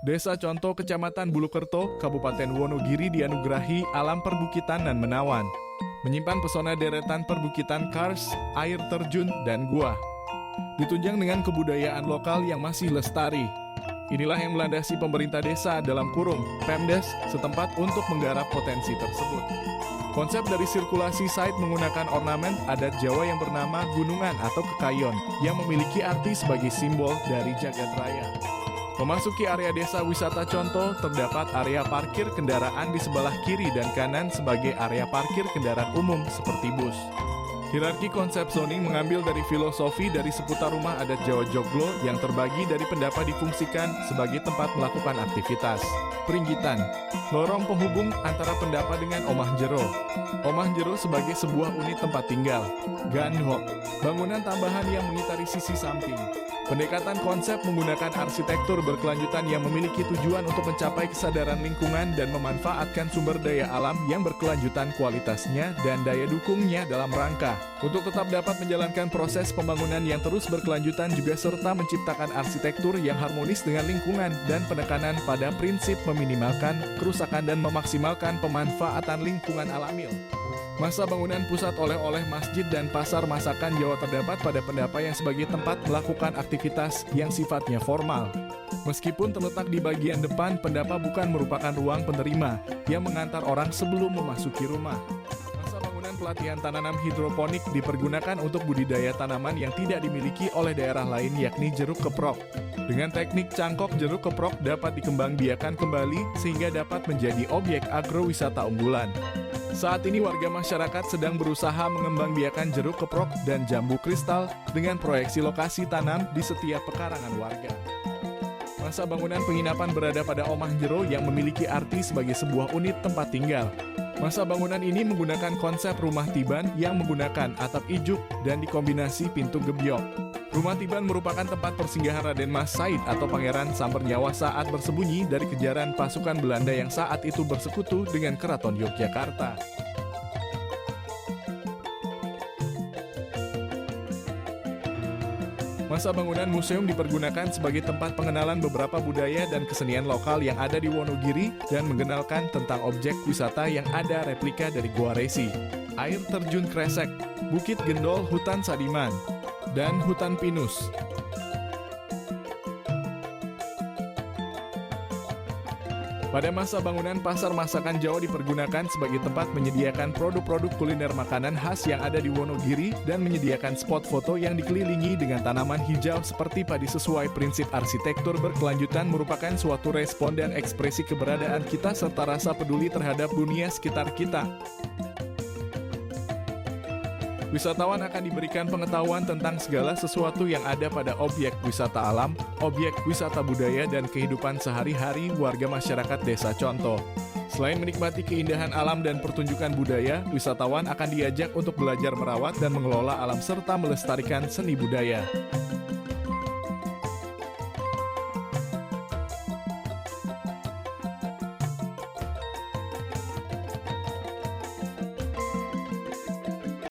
Desa Conto, Kecamatan Bulukerto, Kabupaten Wonogiri dianugerahi alam perbukitan dan menawan. Menyimpan pesona deretan perbukitan kars, air terjun, dan gua. Ditunjang dengan kebudayaan lokal yang masih lestari. Inilah yang melandasi pemerintah desa dalam kurung Pemdes setempat untuk menggarap potensi tersebut. Konsep dari sirkulasi site menggunakan ornamen adat Jawa yang bernama gunungan atau kekayon yang memiliki arti sebagai simbol dari jagat raya. Memasuki area desa wisata Conto, terdapat area parkir kendaraan di sebelah kiri dan kanan sebagai area parkir kendaraan umum seperti bus. Hierarki konsep zoning mengambil dari filosofi dari seputar rumah adat Jawa Joglo yang terbagi dari pendapat difungsikan sebagai tempat melakukan aktivitas. Peringgitan, lorong penghubung antara pendapat dengan omah jero. Omah jero sebagai sebuah unit tempat tinggal. Ganho, bangunan tambahan yang mengitari sisi samping. Pendekatan konsep menggunakan arsitektur berkelanjutan yang memiliki tujuan untuk mencapai kesadaran lingkungan dan memanfaatkan sumber daya alam yang berkelanjutan kualitasnya dan daya dukungnya dalam rangka untuk tetap dapat menjalankan proses pembangunan yang terus berkelanjutan juga serta menciptakan arsitektur yang harmonis dengan lingkungan dan penekanan pada prinsip meminimalkan kerusakan dan memaksimalkan pemanfaatan lingkungan alami. Masa bangunan pusat oleh-oleh masjid dan pasar masakan Jawa terdapat pada Pendapa yang sebagai tempat melakukan aktivitas yang sifatnya formal. Meskipun terletak di bagian depan, Pendapa bukan merupakan ruang penerima yang mengantar orang sebelum memasuki rumah. Masa bangunan pelatihan tanaman hidroponik dipergunakan untuk budidaya tanaman yang tidak dimiliki oleh daerah lain yakni jeruk keprok. Dengan teknik cangkok jeruk keprok dapat dikembangbiakan kembali sehingga dapat menjadi objek agrowisata unggulan. Saat ini warga masyarakat sedang berusaha mengembangbiakan jeruk keprok dan jambu kristal dengan proyeksi lokasi tanam di setiap pekarangan warga. Masa bangunan penginapan berada pada Omah Jero yang memiliki arti sebagai sebuah unit tempat tinggal. Masa bangunan ini menggunakan konsep rumah tiban yang menggunakan atap ijuk dan dikombinasi pintu gebyok. Rumah tiban merupakan tempat persinggahan Raden Mas Said atau Pangeran Sambernyawa saat bersembunyi dari kejaran pasukan Belanda yang saat itu bersekutu dengan Keraton Yogyakarta. Masa bangunan museum dipergunakan sebagai tempat pengenalan beberapa budaya dan kesenian lokal yang ada di Wonogiri dan mengenalkan tentang objek wisata yang ada replika dari Gua Resi, air terjun Kresek, Bukit Gendol Hutan Sadiman, dan Hutan Pinus. Pada masa bangunan pasar masakan Jawa dipergunakan sebagai tempat menyediakan produk-produk kuliner makanan khas yang ada di Wonogiri dan menyediakan spot foto yang dikelilingi dengan tanaman hijau seperti padi sesuai prinsip arsitektur berkelanjutan merupakan suatu respon dan ekspresi keberadaan kita serta rasa peduli terhadap dunia sekitar kita. Wisatawan akan diberikan pengetahuan tentang segala sesuatu yang ada pada objek wisata alam, objek wisata budaya, dan kehidupan sehari-hari warga masyarakat Desa Conto. Selain menikmati keindahan alam dan pertunjukan budaya, wisatawan akan diajak untuk belajar merawat dan mengelola alam serta melestarikan seni budaya.